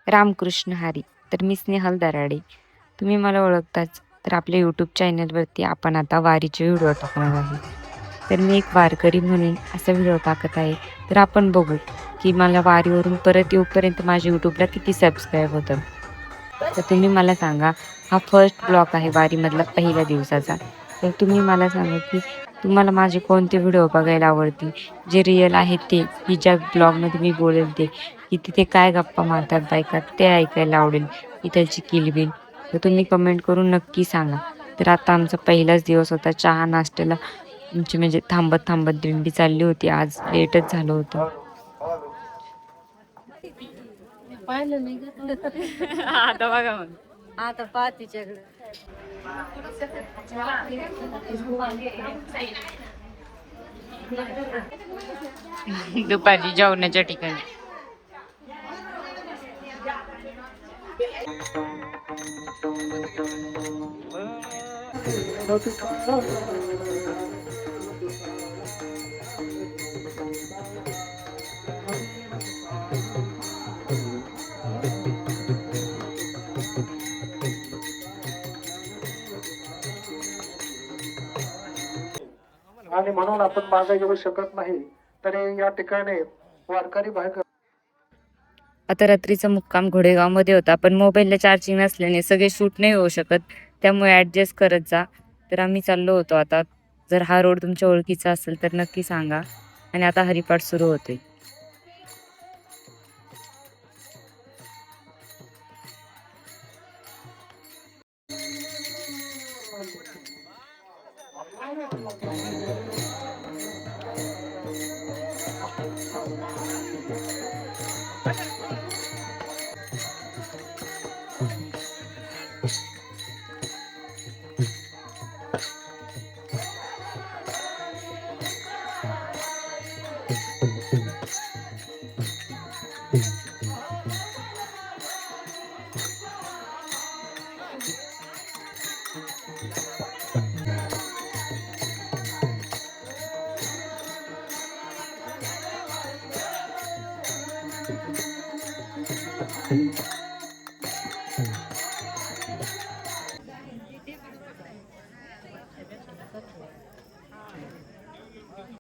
रामकृष्ण हरी. तर मी स्नेहल दराडे. तुम्ही मला ओळखताच. तर आपल्या यूट्यूब चॅनलवरती आपण आता वारीचे व्हिडिओ टाकणार आहे. तर मी एक वारकरी म्हणून असा व्हिडिओ टाकत आहे. तर आपण बघू की मला वारीवरून परत येऊपर्यंत माझ्या यूट्यूबला किती सबस्क्राईब होतं. तर तुम्ही मला सांगा, हा फर्स्ट ब्लॉग आहे वारीमधला पहिल्या दिवसाचा. तर तुम्ही मला सांगा की तुम्हाला माझे कोणते व्हिडिओ बघायला आवडतील? जे रिअल आहेत ते, की ज्या ब्लॉगमध्ये मी बोलेल ते, की तिथे काय गप्पा मारतात बायका ते ऐकायला आवडेल, इथलची किलबिल. तर तुम्ही कमेंट करून नक्की सांगा. तर आता आमचा पहिलाच दिवस होता. चहा नाश्त्याला आमची म्हणजे थांबत दिंडी चालली होती. आज लेटच झालं होतं. पाहिलं नाही का? आता बघा मग. आता पहा तिच्याकडे. दुपारी जेवणाच्या ठिकाणी. आणि म्हणून आपण मागे येऊ शकत नाही. तरी या ठिकाणी वारकरी भाई आता रात्रीचा मुक्काम घोडेगावमध्ये होता, पण मोबाईलला चार्जिंग नसल्याने सगळे शूट नाही होऊ शकत. त्यामुळे ॲडजस्ट करत जा. तर आम्ही चाललो होतो आता. जर हा रोड तुमच्या ओळखीचा असेल तर नक्की सांगा. आणि आता हरिपाठ सुरू होतोय. Thank you.